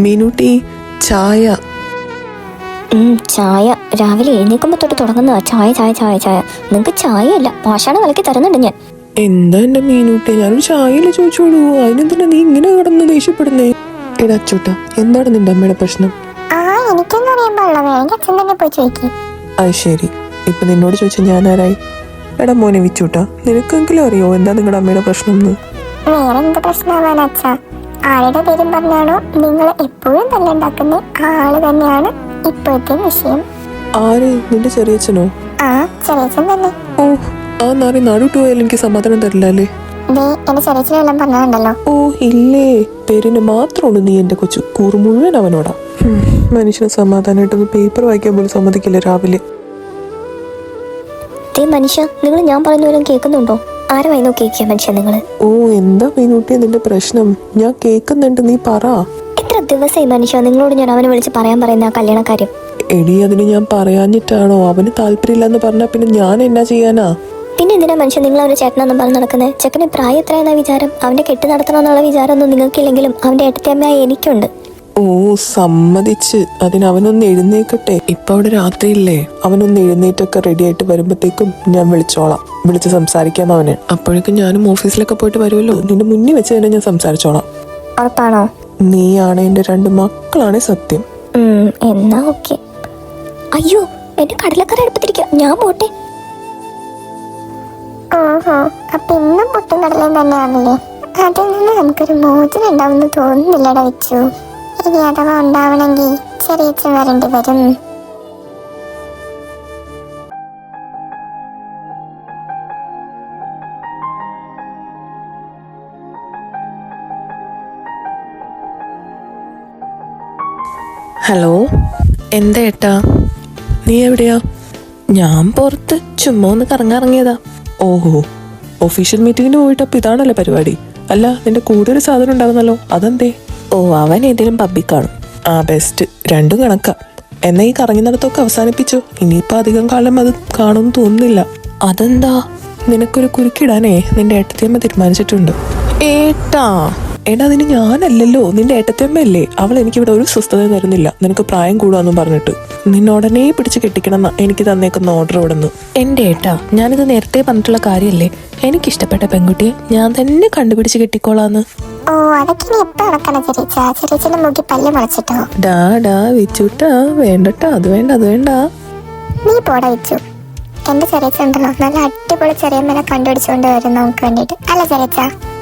മീനൂട്ടി ചായ. ചായ രാവിലെ എഴുന്നേക്കുമ്പോ തൊട്ട് തുടങ്ങുന്നതാ ചായ ചായ ചായ ചായ. നിങ്ങക്ക് ചായയല്ല ഭക്ഷണം കലക്കി തരുന്നുണ്ട് ഞാൻ. എന്താ എന്റെ മീനൂട്ടി, ഞാനൊരു ചായയില് ചോദിച്ചോളൂ, അതിനെന്താ നീ ഇങ്ങനെ കിടന്ന് ദേഷ്യപ്പെടുന്നേ? എടാ അച്ചൂട്ടാ, എന്താണ് നിന്റെ അമ്മയുടെ പ്രശ്നം? അത് ശരി, ഇപ്പൊ നിന്നോട് ചോദിച്ച ഞാൻ ആരായി? എടാ മോനെ വിച്ചൂട്ടാ, നിനക്കെങ്കിലും അറിയോ എന്താ നിങ്ങളുടെ അമ്മയുടെ പ്രശ്നം എന്ന്? വേറെന്ത് പ്രശ്നമാണ് അച്ഛാ? ആരുടെ പേരും പറഞ്ഞാണോ നിങ്ങൾ എപ്പോഴും തല്ലുണ്ടാക്കുന്ന ആള് തന്നെയാണ് ഇപ്പോഴത്തെ വിഷയം. ആര്? നിന്റെ ചെറിയച്ഛനോ? ആ, ചെറിയച്ഛൻ തന്നെ. ഓ, ആ നാറി നാടോട്ട് പോയാൽ എനിക്ക് സമാധാനം തരില്ല അല്ലേ? എന്റെ ചെറിയച്ഛനെല്ലാം പറഞ്ഞിട്ടുണ്ടല്ലോ. ഓ ഇല്ലേ, പേരിന് മാത്രമുള്ളൂ നീ എന്റെ കൊച്ചു. കൂറ് മുഴുവൻ അവനോടാ. മനുഷ്യന് സമാധാനമായിട്ടൊന്ന് പേപ്പർ വായിക്കാൻ പോലും സമ്മതിക്കില്ല രാവിലെ. മനുഷ്യ, നിങ്ങൾ ഞാൻ പറയുന്ന പോലും കേൾക്കുന്നുണ്ടോ? ആരെ വായി നോക്കിയിരിക്കുക മനുഷ്യ നിങ്ങൾ? ഓ എന്താ മീനൂട്ടി നിന്റെ പ്രശ്നം? ഞാൻ കേൾക്കുന്നുണ്ട്, നീ പറ. എത്ര ദിവസമായി മനുഷ്യ നിങ്ങളോട് ഞാൻ അവനെ വിളിച്ച് പറയാൻ പറയുന്ന ആ കല്യാണ കാര്യം? എടി അതിന് ഞാൻ പറയാഞ്ഞിട്ടാണോ? അവന് താല്പര്യമില്ലെന്ന് പറഞ്ഞാ പിന്നെ ഞാൻ എന്നാ ചെയ്യാനാ? പിന്നെ എന്തിനാ മനുഷ്യൻ നിങ്ങൾ അവന്റെ ചേട്ടനെന്നും പറഞ്ഞ് നടക്കുന്നത്? ചെക്കന് പ്രായം എത്രയെന്ന വിചാരം? അവന്റെ കെട്ടി നടത്തണമെന്നുള്ള വിചാരമൊന്നും നിങ്ങൾക്കില്ലെങ്കിലും അവന്റെ ഏട്ടത്തിയമ്മയായി എനിക്കുണ്ട്. ഓ സമ്മതിച്ച്. അതിനവനൊന്ന് എഴുന്നേക്കട്ടെ. ഇപ്പൊ അവിടെ രാത്രിയില്ലേ, അവനൊന്ന് എഴുന്നേറ്റൊക്കെ റെഡി ആയിട്ട് വരുമ്പോഴത്തേക്കും ഞാൻ വിളിച്ചോളാം. വിളിച്ച് സംസാരിക്കാം അവന്. അപ്പോഴേക്കും ഞാനും ഓഫീസിലൊക്കെ പോയിട്ട് വരുമല്ലോ. നിന്റെ മുന്നിൽ വെച്ച് തന്നെ ഞാൻ സംസാരിച്ചോളാം. ഉറപ്പാണോ? നീയാണ് എന്റെ 2 മക്കളാണ് സത്യം. എന്നാ ഓക്കെ. അയ്യോ, എന്റെ കടലക്കറി അടുപ്പത്തിരിക്കുക, ഞാൻ പോട്ടെ. ഓഹോ, അപ്പൊ ഇന്നും പൊട്ടും കടലും തന്നെയാണല്ലേ? അതിൽ നിന്ന് നമുക്കൊരു മോചനം ഉണ്ടാവുമെന്ന് തോന്നുന്നില്ലടാ വെച്ചു. ഇനി അഥവാ ഉണ്ടാവണമെങ്കിൽ ചെറിയച്ഛൻ വരേണ്ടി വരും. ഹലോ, എന്താ ഏട്ടാ? നീ എവിടെയാ? ഞാൻ പുറത്ത് ചുമ്മാ ഒന്ന് കറങ്ങിറങ്ങിയതാ. ഓഹോ, ഒഫീഷ്യൽ മീറ്റിങ്ങിന് പോയിട്ട് അപ്പൊ ഇതാണല്ലേ പരിപാടി? അല്ല, നിന്റെ കൂടെ ഒരു സാധനം ഉണ്ടാകുന്നല്ലോ, അതെന്തേ? ഓ, അവൻ ഏതെങ്കിലും പബ്ബിൽ കാണും. ആ ബെസ്റ്റ്, രണ്ടും കണക്കാ. എന്നാ ഈ കറങ്ങി നടത്തൊക്കെ അവസാനിപ്പിച്ചോ. ഇനിയിപ്പോ അധികം കാലം അത് കാണുമെന്ന് തോന്നുന്നില്ല. അതെന്താ? നിനക്കൊരു കുരുക്കിടാനേ നിന്റെ ഏട്ടത്തിയമ്മ തീരുമാനിച്ചിട്ടുണ്ട്. ഏട്ടാ എടാ, അതിന് ഞാനല്ലല്ലോ, നിന്റെ ഏട്ടത്തിയമ്മയല്ലേ. അവൾ എനിക്കിവിടെ ഒരു സ്വസ്ഥത തരുന്നില്ല. നിനക്ക് പ്രായം കൂടുവാന്നും പറഞ്ഞിട്ട് നിന്നോടനെ പിടിച്ച് കെട്ടിക്കണം എനിക്ക് തന്നേക്കുന്ന ഓർഡർ ഇവിടെ നിന്ന്. എന്റെ ഏട്ടാ, ഞാനിത് നേരത്തെ പറഞ്ഞിട്ടുള്ള കാര്യമല്ലേ. എനിക്കിഷ്ടപ്പെട്ട പെൺകുട്ടിയെ ഞാൻ തന്നെ കണ്ടുപിടിച്ച് കെട്ടിക്കോളാന്ന്. ഓ, അതൊക്കെ ഇനി എപ്പോ നടക്കണം ചെറിയ? ചെറിയച്ഛനെ നോക്കി പല്ല് മുളച്ചിട്ടോ? ഡാ വിച്ചൂട്ടാ, വേണ്ടട്ടാ, അത് വേണ്ട അത് വേണ്ട. നീ പോടാ വെച്ചു. എന്റെ ചെറിയച്ഛണ്ടല്ലോ നല്ല അടിപൊളി ചെറിയമ്മനെ കണ്ടുപിടിച്ചുകൊണ്ട് വരും നമുക്ക് വേണ്ടിട്ട്, അല്ല ചെറിയച്ച?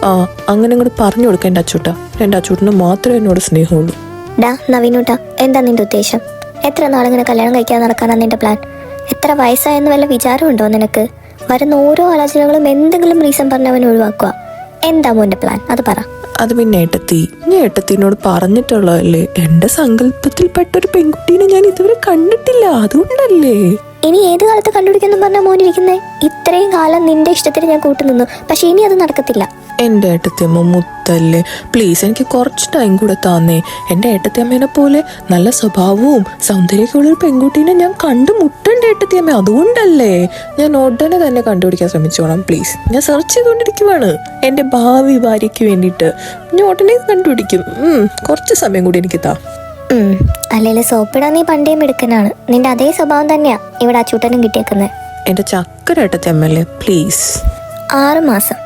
ആ, അങ്ങനെ ഇങ്ങോട്ട് പറഞ്ഞു കൊടുക്കേണ്ട അച്ചൂട്ടാ. എന്റെ അച്ചൂട്ടിന് മാത്രമേ എന്നോട് സ്നേഹമുള്ളൂ. ഡാ നവീനൂട്ടാ, എന്താ നിന്റെ ഉദ്ദേശം? എത്ര നാളിങ്ങനെ കല്യാണം കഴിക്കാതെ നടക്കാനാ നിന്റെ പ്ലാൻ? എത്ര വയസ്സായെന്ന് വല്ല വിചാരമുണ്ടോ നിനക്ക്? വരുന്ന ഓരോ ആലോചനകളും എന്തെങ്കിലും റീസൺ പറഞ്ഞവൻ ഒഴിവാക്കുക. എന്താ മോന്റെ പ്ലാൻ, അത് പറ. അത് പിന്നെ ഏട്ടത്തി, ഞാൻ ഏട്ടത്തിനോട് പറഞ്ഞിട്ടുള്ളതല്ലേ, എന്റെ സങ്കല്പത്തിൽപ്പെട്ടൊരു പെൺകുട്ടീനെ ഞാൻ ഇതുവരെ കണ്ടിട്ടില്ല, അതുകൊണ്ടല്ലേ. ഇനി ഏത് കാലത്ത് കണ്ടുപിടിക്കുന്നു പറഞ്ഞാൽ മോനിരിക്കുന്നേ? ഇത്രയും കാലം നിന്റെ ഇഷ്ടത്തിന് ഞാൻ കൂട്ടുനിന്നു, പക്ഷെ ഇനി അത് നടക്കത്തില്ല. എൻ്റെ ഏട്ടത്തിയമ്മ മുത്തല്ലേ, പ്ലീസ് എനിക്ക് കുറച്ച് ടൈം കൂടെ താന്നേ. എൻ്റെ ഏട്ടത്തിയമ്മേനെ പോലെ നല്ല സ്വഭാവവും സൗന്ദര്യമൊക്കെ ഉള്ളൊരു പെൺകുട്ടീനെ ഞാൻ കണ്ടുമുട്ടേണ്ട ഏട്ടത്തിയമ്മ, അതുകൊണ്ടല്ലേ ഞാൻ ഉടനെ തന്നെ കണ്ടുപിടിക്കാൻ ശ്രമിച്ചോളാം. പ്ലീസ്, ഞാൻ സെർച്ച് ചെയ്തുകൊണ്ടിരിക്കുവാണ് എൻ്റെ ഭാവി ഭാര്യയ്ക്ക് വേണ്ടിയിട്ട്. ഞാൻ ഉടനെ കണ്ടുപിടിക്കും. കുറച്ച് സമയം കൂടി എനിക്ക് താ. അല്ലേലും സോപ്പിടാൻ നീ പണ്ടേയും എടുക്കാനാണ്. നിന്റെ അതേ സ്വഭാവം തന്നെയാ ഇവിടെ അച്ചൂട്ടനും കിട്ടിയേക്കുന്നത്. എൻ്റെ ചക്കര ഏട്ടത്തിയമ്മല്ലേ, പ്ലീസ്. 6 മാസം,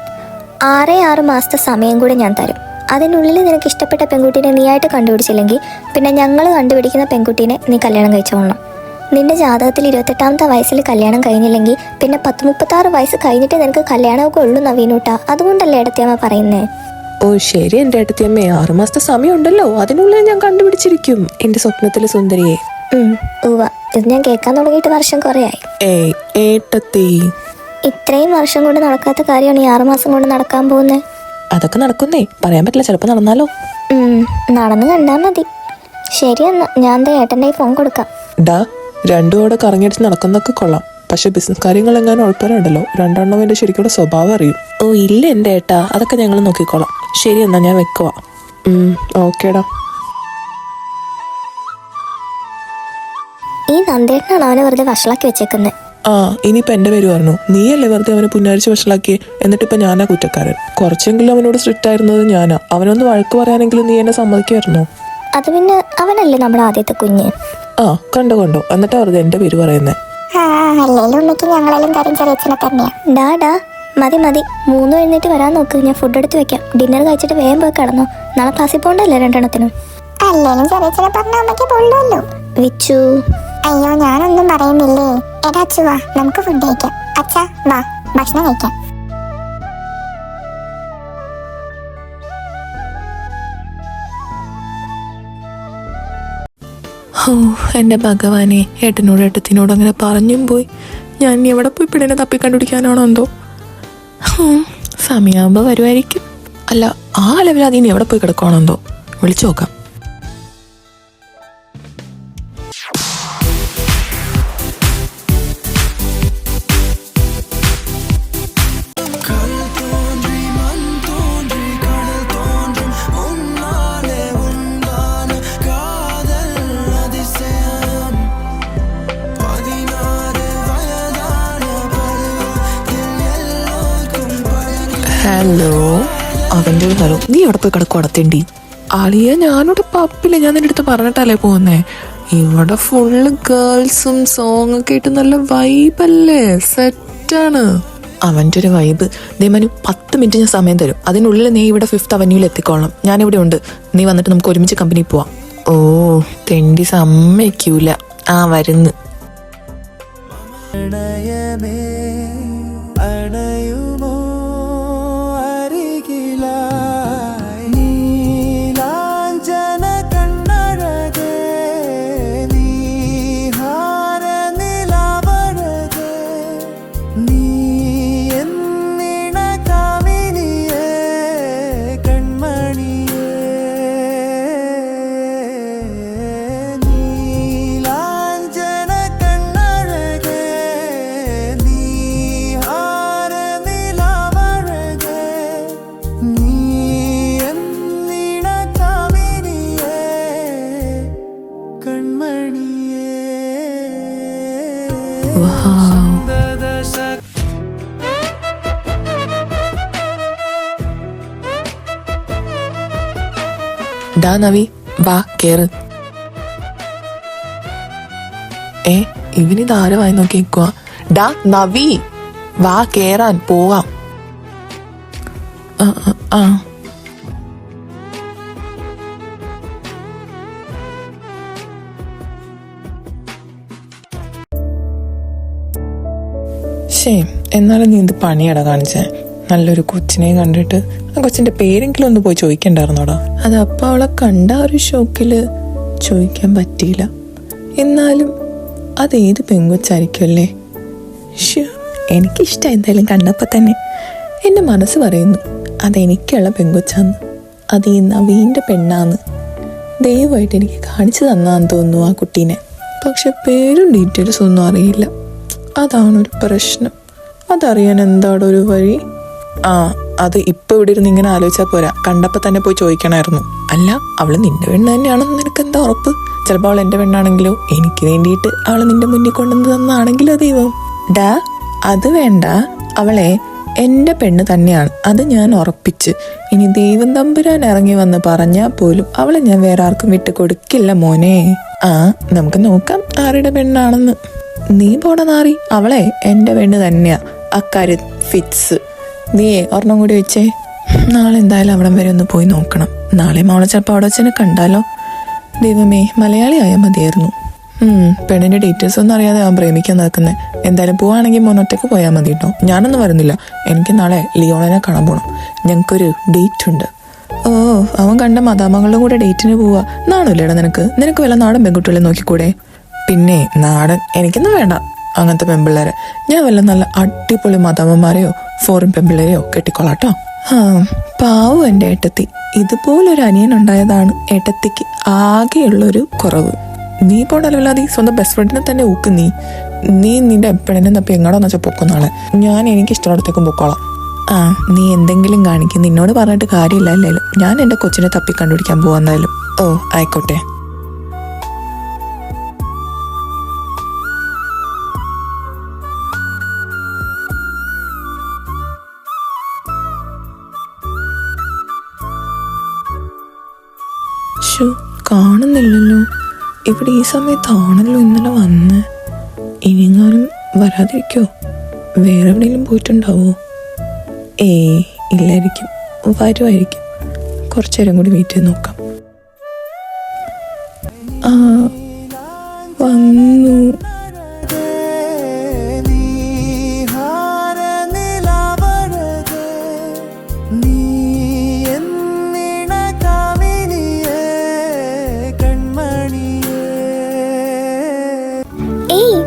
6 മാസത്തെ സമയം കൂടി ഞാൻ തരും. അതിനുള്ളിൽ നിനക്ക് ഇഷ്ടപ്പെട്ട പെൺകുട്ടീനെ നീയായിട്ട് കണ്ടുപിടിച്ചില്ലെങ്കിൽ പിന്നെ ഞങ്ങൾ കണ്ടുപിടിക്കുന്ന പെൺകുട്ടീനെ നീ കല്യാണം കഴിച്ചോളണം. നിന്റെ ജാതകത്തിൽ 28ാമത്തെ വയസ്സിൽ കല്യാണം കഴിഞ്ഞില്ലെങ്കിൽ പിന്നെ 36 വയസ്സ് കഴിഞ്ഞിട്ട് നിനക്ക് കല്യാണമൊക്കെ ഉള്ളൂ നവീനൂട്ടാ. അതുകൊണ്ടല്ലേ ഏട്ടത്തിയമ്മ പറയുന്നേ? ഓ ശരി എൻ്റെ ഏട്ടത്തിയമ്മേ, 6 മാസത്തെ സമയമുണ്ടല്ലോ, അതിനുള്ളിൽ ഞാൻ കണ്ടുപിടിച്ചിരിക്കും എൻ്റെ സ്വപ്നത്തിലെ സുന്ദരിയെ. ഇത് ഞാൻ കേൾക്കാൻ തുടങ്ങിയിട്ട് വർഷം കുറേയായി. ഏയ് ഏട്ടത്തി, ഇത്രയും വർഷം കൊണ്ട് നടക്കാത്ത കാര്യമാണ് ഈ 6 മാസം കൊണ്ട് നടക്കാൻ പോകുന്നത്. അതൊക്കെ നടക്കുന്നേ, പറയാൻ പറ്റില്ല, ചിലപ്പോൾ നടന്നാലോ. നടന്നു കണ്ടാ മതി. ശരിയെന്നാ ഞാൻ ഏട്ടൻ്റെ ഫോൺ കൊടുക്കാം. ഡാ, രണ്ടും അവിടെ കറങ്ങിയടിച്ച് നടക്കുന്നൊക്കെ കൊള്ളാം, പക്ഷെ ബിസിനസ് കാര്യങ്ങൾ എങ്ങാനും ഉൾപ്പെടെയുണ്ടല്ലോ, 2 എൻ്റെ ശരിക്കുള്ള സ്വഭാവം അറിയും. ഓ ഇല്ല എൻ്റെ ഏട്ടാ, അതൊക്കെ ഞങ്ങൾ നോക്കിക്കോളാം. ശരി എന്നാ ഞാൻ വെക്കുവാ. ഓക്കേടാ. ഈ നന്ദേട്ടനാണ് അവനെ വെറുതെ വഷളാക്കി വെച്ചേക്കുന്നത്. ആ, ഇനിയിപ്പോൾ എൻ്റെ പേര് പറഞ്ഞു. നീയല്ലേ വെറുതെ അവനെ പുന്നാരിച്ച് വഷളാക്കി. എന്നിട്ടിപ്പോൾ ഞാനാ കുറ്റക്കാരൻ. കുറച്ചെങ്കിലും അവനോട് സ്ട്രിക്റ്റ് ആയിരുന്നത് ഞാനാ. അവനൊന്ന് വഴക്ക് പറയാനെങ്കിലും നീ എന്നെ സമ്മതിക്കുമായിരുന്നോ? അത് പിന്നെ അവനല്ലേ നമ്മുടെ ആദ്യത്തെ കുഞ്ഞ്. ആ കണ്ടോ കണ്ടോ, എന്നിട്ട് വെറുതെ എൻ്റെ പേര് പറയുന്നത്. ആ അല്ലേലും ഉമ്മയ്ക്ക് ഞങ്ങളെല്ലാം കാര്യം ചെറിയച്ഛനെ തന്നെയാ. ഡാ മതി മതി, 3 എഴുന്നേറ്റ് വരാൻ നോക്ക്. ഞാൻ ഫുഡ് എടുത്ത് വെക്കാം. ഡിന്നർ കഴിച്ചിട്ട് വേഗം പോയി കിടന്നോ. നാളെ ക്ലാസ്സിൽ പോകണ്ടല്ലേ 2 അല്ലേലും ചെറിയച്ഛനെ പറഞ്ഞ അമ്മയ്ക്ക് പൊള്ളുമല്ലോ. വിച്ചു. അയ്യോ ഞാനൊന്നും പറയുന്നില്ലേ. എടാ അച്ചു വാ, നമുക്ക് ഫുഡ് കഴിക്കാം. അച്ഛാ വാ, ഭക്ഷണം കഴിക്കാം. ഓ എൻ്റെ ഭഗവാനെ, ഏട്ടനോട് ഏട്ടത്തിനോട് അങ്ങനെ പറഞ്ഞും പോയി. ഞാൻ ഇനി എവിടെ പോയി പെണ്ണിനെ തപ്പി കണ്ടുപിടിക്കാനാണോ എന്തോ. സമയമാകുമ്പോൾ വരുമായിരിക്കും. അല്ല, ആ ലെവലിൽ അതിന് എവിടെ പോയി കിടക്കുകയാണോ എന്തോ. വിളിച്ചു നോക്കാം. ഹലോ, അവൻ്റെ ഒരു ഹലോ. നീ എവിടെ പോയി കിടക്കും അടത്തേണ്ടി? ആളിയ ഞാനോട് പപ്പില്ല, ഞാൻ നിന്റെ അടുത്ത് പറഞ്ഞിട്ടല്ലേ പോകുന്നേ. ഇവിടെ ഫുള്ള് ഗേൾസും സോങ് ഒക്കെ ആയിട്ട് നല്ല വൈബല്ലേ, സെറ്റാണ് അവൻ്റെ ഒരു വൈബ്. ദേമനു 10 മിനിറ്റ് ഞാൻ സമയം തരും. അതിനുള്ളിൽ നീ ഇവിടെ 5th അവന്യൂവിൽ എത്തിക്കോളണം. ഞാനിവിടെ ഉണ്ട്. നീ വന്നിട്ട് നമുക്ക് ഒരുമിച്ച് കമ്പനി പോവാം. ഓ തെണ്ടി സമ്മതിക്കൂല. ആ വരുന്നു. ഡാ നവി, വാ കേറ്. ഇവനിതാരെ വായി നോക്കി നിൽക്കുക. ഡാ നവി, വാ കേറാൻ പോവാം. ആ എന്നാലും നീ എന്ത് പണിയടാ കാണിച്ചേ. നല്ലൊരു കൊച്ചിനെ കണ്ടിട്ട് ആ കൊച്ചിന്റെ പേരെങ്കിലും ഒന്ന് പോയി ചോദിക്കണ്ടായിരുന്നോടാ. അത് അപ്പം അവളെ കണ്ട ഒരു ഷോക്കില് ചോദിക്കാൻ പറ്റിയില്ല. എന്നാലും അതേത് പെങ്കൊച്ചായിരിക്കുമല്ലേ. എനിക്കിഷ്ടം എന്തായാലും കണ്ടപ്പോൾ തന്നെ. എൻ്റെ മനസ്സ് പറയുന്നു അതെനിക്കുള്ള പെങ്കൊച്ചാന്ന്, അത് ഈ നവീൻ്റെ പെണ്ണാന്ന്. ദയവായിട്ട് എനിക്ക് കാണിച്ചു തന്നാന്ന് തോന്നുന്നു ആ കുട്ടീനെ. പക്ഷെ പേരും ഡീറ്റെയിൽസ് ഒന്നും അറിയില്ല. അതാണൊരു പ്രശ്നം. അതറിയാൻ എന്താണ് ഒരു വഴി? അത് ഇപ്പൊ ഇവിടെ ഇരുന്ന് ഇങ്ങനെ ആലോചിച്ചാൽ പോരാ, കണ്ടപ്പോൾ തന്നെ പോയി ചോദിക്കണമായിരുന്നു. അല്ല, അവള് നിന്റെ പെണ്ണ് തന്നെയാണെന്ന് നിനക്ക് എന്താ ഉറപ്പ്? ചിലപ്പോൾ അവൾ എൻ്റെ പെണ്ണാണെങ്കിലോ, എനിക്ക് വേണ്ടിയിട്ട് അവൾ നിന്റെ മുന്നിൽ കൊണ്ടുവന്ന് തന്നാണെങ്കിലോ ദൈവം. ഡാ അത് വേണ്ട, അവളെ എൻ്റെ പെണ്ണ് തന്നെയാണ്, അത് ഞാൻ ഉറപ്പിച്ച്. ഇനി ദൈവം തമ്പുരാൻ ഇറങ്ങി വന്ന് പറഞ്ഞാൽ പോലും അവളെ ഞാൻ വേറെ ആർക്കും വിട്ട് കൊടുക്കില്ല മോനെ. നമുക്ക് നോക്കാം ആരുടെ പെണ്ണാണെന്ന്. നീ പോണ നാറി, അവളെ എൻ്റെ പെണ്ണ് തന്നെയാ, അക്കാര്യം ഫിക്സ്. നീയേ ഒരെണ്ണം കൂടി വെച്ചേ. നാളെ എന്തായാലും അവിടം വരെ ഒന്ന് പോയി നോക്കണം. നാളെ മോളെ ചിലപ്പോൾ അവിടെ വെച്ചെന്നെ കണ്ടാലോ. ദൈവമേ, മലയാളി ആയാൽ മതിയായിരുന്നു. പെണ്ണിൻ്റെ ഡീറ്റെയിൽസ് ഒന്നും അറിയാതെ അവൻ പ്രേമിക്കാൻ നടക്കുന്നത്. എന്തായാലും പോവാണെങ്കിൽ മോനൊറ്റക്ക് പോയാൽ മതി കേട്ടോ. ഞാനൊന്നും വരുന്നില്ല. എനിക്ക് നാളെ ലിയോണനെ കാണാൻ പോകണം. ഞങ്ങൾക്കൊരു ഡേറ്റ് ഉണ്ട്. അവൻ കണ്ട മദാമകളുടെ കൂടെ ഡേറ്റിന് പോവാ. നാണില്ലേടാ നിനക്ക് വല്ല നാടൻ പെൺകുട്ടികളെ നോക്കിക്കൂടെ? പിന്നെ നാടൻ എനിക്കൊന്നും വേണ്ട അങ്ങനത്തെ പെൺപിള്ളേരെ. ഞാൻ വല്ല നല്ല അടിപൊളി മദാമ്മമാരെയോ ഫോറിൻ പെൺപിള്ളേരെയോ കെട്ടിക്കൊള്ളാട്ടോ. പാവം എൻ്റെ ഏട്ടത്തി. ഇതുപോലൊരു അനിയനുണ്ടായതാണ് ഏട്ടത്തിക്ക് ആകെയുള്ളൊരു കുറവ്. നീ പോണ്ടല്ലാതെ സ്വന്തം ബെസ്റ്റ് ഫ്രണ്ടിനെ തന്നെ ഊക്ക്. നീ നിന്റെ പെണ്ണിനെ തപ്പി എങ്ങോട്ടാന്ന് വെച്ചാൽ പൊക്കുന്നാളെ. ഞാൻ എനിക്കിഷ്ടമുള്ളടത്തേക്കും പൊക്കോളാം. നീ എന്തെങ്കിലും കാണിക്കും, നിന്നോട് പറഞ്ഞിട്ട് കാര്യമില്ല അല്ലേലും. ഞാൻ എൻ്റെ കൊച്ചിനെ തപ്പി കണ്ടുപിടിക്കാൻ പോവാന്നാലും. ആയിക്കോട്ടെ. കാണാൻ കാണുന്നില്ലല്ലോ. ഇവിടെ ഈ സമയത്താണല്ലോ ഇന്നലെ വന്ന്. ഇനിയെങ്ങാനും വരാതിരിക്കോ? വേറെ എവിടെയെങ്കിലും പോയിട്ടുണ്ടാവോ? ഇല്ലായിരിക്കും, വരുമായിരിക്കും. കുറച്ചു നേരം കൂടി വെയിറ്റ് ചെയ്ത് നോക്കാം. വന്നു.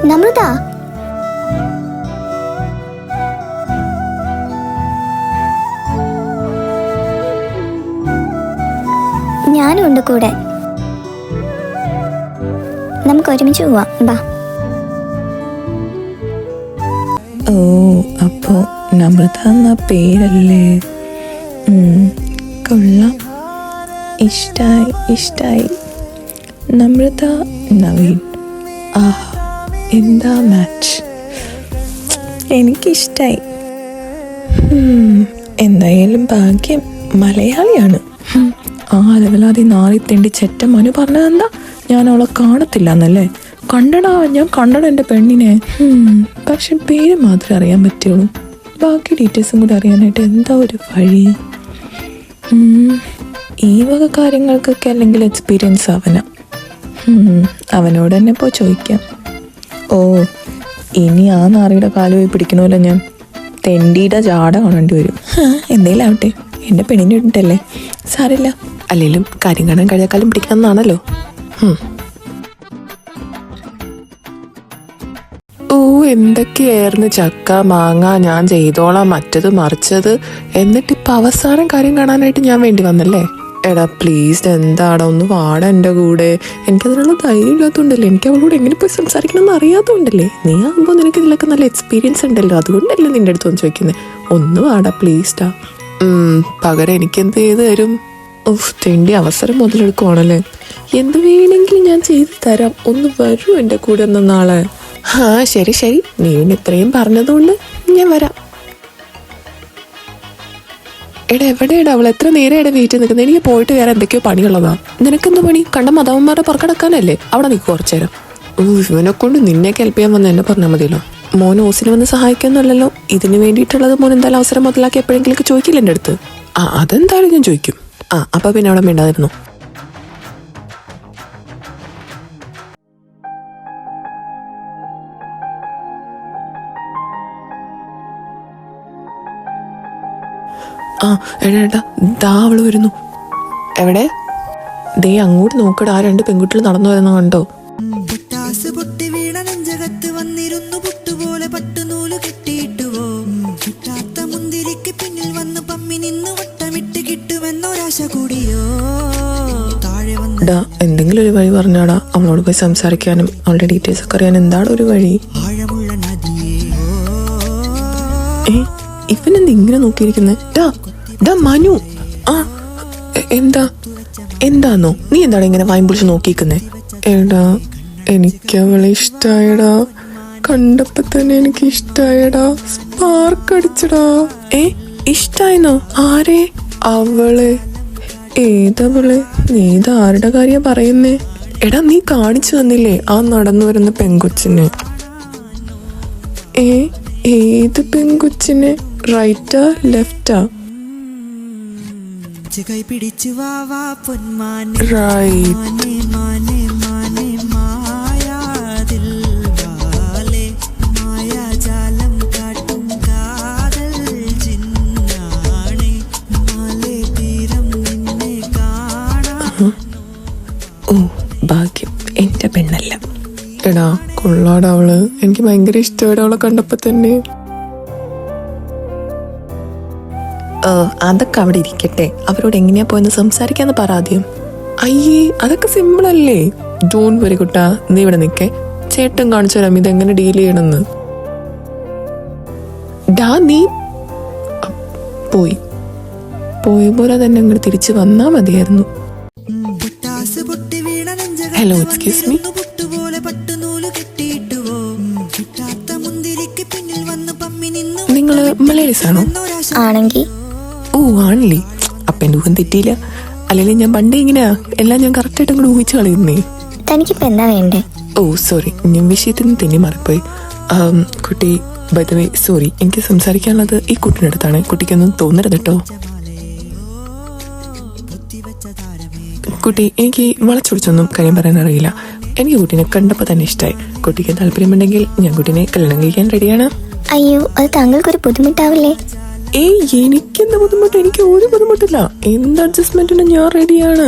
നമ്രത, ഞാനും ഉണ്ട് കൂടെ. നമുക്ക് ഒരുമിച്ച് പോവാം, ബാ. ഓ, അപ്പോ നമ്രത എന്ന പേരല്ലേ? കൊള്ളാം, ഇഷ്ടായി. നമ്രത നവീൻ, എന്താ മാച്ച്, എനിക്കിഷ്ടായി. എന്തായാലും ഭാഗ്യം, മലയാളിയാണ്. ആ ലെവലാതി നാറിത്തേണ്ടി ചെറ്റ മനു പറഞ്ഞതെന്താ ഞാൻ അവളെ കാണത്തില്ല എന്നല്ലേ? കണ്ടടാ, ഞാൻ കണ്ടടാ എൻ്റെ പെണ്ണിനെ. പക്ഷെ പേര് മാത്രമേ അറിയാൻ പറ്റുള്ളൂ. ബാക്കി ഡീറ്റെയിൽസും കൂടി അറിയാനായിട്ട് എന്താ ഒരു വഴി? ഈ വക കാര്യങ്ങൾക്കൊക്കെ അല്ലെങ്കിൽ എക്സ്പീരിയൻസ് അവനോട് തന്നെ ഇപ്പോൾ ചോദിക്കാം. ഓ, ഇനി ആ നാറിയുടെ കാല് പോയി പിടിക്കണമല്ലോ ഞാൻ. തെണ്ടിയുടെ ജാട കാണേണ്ടി വരും. എന്തേലും ആവട്ടെ, എൻ്റെ പെണ്ണിൻ്റെ ഇട്ടല്ലേ, സാരില്ല. അല്ലെങ്കിലും കാര്യം കാണാൻ കഴിയാക്കാലം പിടിക്കണമെന്നാണല്ലോ. ഓ, എന്തൊക്കെയായിരുന്നു ചക്ക മാങ്ങ, ഞാൻ ചെയ്തോളാം മറ്റത് മറിച്ചത്. എന്നിട്ടിപ്പോൾ അവസാനം കാര്യം കാണാനായിട്ട് ഞാൻ വേണ്ടി വന്നല്ലേ? എടാ പ്ലീസ്, എന്താടാ ഒന്ന് വാടാ എൻ്റെ കൂടെ. എനിക്കതിനുള്ള ധൈര്യം ഇല്ലാത്തതുകൊണ്ടല്ലേ, എനിക്ക് അവളോട് എങ്ങനെ പോയി സംസാരിക്കണമെന്ന് അറിയാത്തതുകൊണ്ടല്ലേ. നീ ആകുമ്പോൾ നിനക്ക് ഇതിലൊക്കെ നല്ല എക്സ്പീരിയൻസ് ഉണ്ടല്ലോ, അതുകൊണ്ടല്ലേ നിൻ്റെ അടുത്ത് ഒന്ന് ചോദിക്കുന്നത്. ഒന്ന് വാടാ പ്ലീസ്ടാ. പകരം എനിക്കെന്ത് ചെയ്ത് തരും? തെണ്ടി അവസരം മുതലെടുക്കുവാണല്ലേ. എന്ത് വേണമെങ്കിലും ഞാൻ ചെയ്ത് തരാം, ഒന്ന് വരൂ എൻ്റെ കൂടെ ഒന്ന് നാളെ. ശരി, നീ പിന്നെ ഇത്രയും പറഞ്ഞതുകൊണ്ട് ഞാൻ വരാം. എവിടെയാടാ അവൾ? എത്ര നേരം വെയിറ്റ് നിൽക്കുന്നത്? എനിക്ക് പോയിട്ട് വേറെ എന്തൊക്കെയോ പണിയുള്ളതാ. നിനക്കെന്ത് പണി? കണ്ട മതവന്മാരെ പുറക്കടക്കാനല്ലേ? അവിടെ നിൽക്കും കുറച്ചു നേരം. ഇവനെ കൊണ്ട് നിന്നെയൊക്കെ ഹെൽപ്പ് ചെയ്യാൻ വന്ന് എന്നെ പറഞ്ഞാൽ മതിയല്ലോ. മോൻ ഓസിന് വന്ന് സഹായിക്കാന്നല്ലോ. ഇതിന് വേണ്ടിയിട്ടുള്ളത് മോൻ എന്തായാലും അവസരം മുതലാക്കി എപ്പോഴെങ്കിലും ചോദിക്കില്ല എൻ്റെ അടുത്ത്. അതെന്തായാലും ഞാൻ ചോദിക്കും. അപ്പൊ പിന്നെ അവിടെ വേണ്ടായിരുന്നു. എടാ ദാ അവള് വരുന്നു. എവിടെ? ദേ അങ്ങോട്ട് നോക്കടാ, ആ രണ്ട് പെൺകുട്ടികൾ നടന്നു വരുന്ന കണ്ടോ? ഡാ, എന്തെങ്കിലും ഒരു വഴി പറഞ്ഞാടാ, അവളോട് പോയി സംസാരിക്കാനും അവളുടെ ഡീറ്റെയിൽസ് ഒക്കെ അറിയാൻ എന്താണ് ഒരു വഴി? ഇവനെന്ത് ഇങ്ങനെ നോക്കിയിരിക്കുന്നത്? ഡാ മനു, എന്താന്നോ നീ എന്താണ് ഇങ്ങനെ വായും പൊളിച്ച് നോക്കിയിരിക്കുന്നേ? എടാ, എനിക്ക് അവളെ ഇഷ്ടായടാ, കണ്ടപ്പോ തന്നെ എനിക്ക് ഇഷ്ടായടാ, സ്പാർക്ക് അടിച്ചടാ. ഇഷ്ടായിന്നോ? ആരെ? അവളെ. ഏതവള്? നീ ഇതാരുടെ കാര്യം പറയുന്നേ? എടാ, നീ കാണിച്ചു തന്നില്ലേ ആ നടന്നു വരുന്ന പെങ്കൊച്ചിനെ? ഏത് പെങ്കൊച്ചിനെ? റൈറ്റാ ലെഫ്റ്റാ? ഓ ഭാഗ്യം, എന്റെ പെണ്ണല്ല. എടാ കൊള്ളാടാ അവള്, എനിക്ക് ഭയങ്കര ഇഷ്ടമായിട്ട് അവളെ കണ്ടപ്പോ തന്നെ. അതൊക്കെ അവിടെ ഇരിക്കട്ടെ, അവരോട് എങ്ങനെയാ പോയെന്ന് സംസാരിക്കാന്ന് പറ ആദ്യം. അയ്യേ, അതൊക്കെ സിമ്പിൾ അല്ലേ. ഡോണ്ട് വരി കുട്ടാ, നീ ഇവിടെ നിൽക്കേ, ചേട്ടൻ കാണിച്ചു തരാം ഇതെങ്ങനെ ഡീൽ ചെയ്യണമെന്ന്. ഡാ നീ പോയ പോലെ തന്നെ അങ്ങോട്ട് തിരിച്ചു വന്നാ മതിയായിരുന്നു. Hello, excuse me. നിങ്ങള് മലയാളീസ് ആണോ? ആണെങ്കിൽ ഓ ആണല്ലേ, അപ്പൊ എൻ്റെ ഊഹം തെറ്റിയില്ല. അല്ലെങ്കിൽ ഞാൻ പണ്ടേ ഇങ്ങനെയാ, എല്ലാം ഞാൻ കറക്റ്റായിട്ട് അങ്ങോട്ട് ഊഹിച്ചു കളയുന്നേ. തനിക്കിപ്പോൾ എന്താ വേണ്ടേ? ഓ സോറി, ഞാൻ വിഷയത്തിൽ നിന്ന് തെന്നി മാറിപ്പോയി. കുട്ടി, ബൈ ദ വേ സോറി, എനിക്ക് സംസാരിക്കാനുള്ളത് ഈ കുട്ടിനടുത്താണ്. കുട്ടിക്കൊന്നും തോന്നരുത് കേട്ടോ. കുട്ടി, എനിക്ക് വളച്ചൊടിച്ചൊന്നും കാര്യം പറയാൻ അറിയില്ല. എനിക്ക് കുട്ടീനെ കണ്ടപ്പോൾ തന്നെ ഇഷ്ടമായി. കുട്ടിക്ക് താല്പര്യമുണ്ടെങ്കിൽ ഞാൻ കുട്ടീനെ കല്യാണം കഴിക്കാൻ റെഡിയാണ്. അയ്യോ, അത് താങ്കൾക്കൊരു ബുദ്ധിമുട്ടാവില്ലേ? ഏയ്, എനിക്കെന്താ ബുദ്ധിമുട്ട്? എനിക്ക് ഒരു ബുദ്ധിമുട്ടില്ല. എന്ത് അഡ്ജസ്റ്റ്മെന്റിനും ഞാൻ റെഡിയാണ്.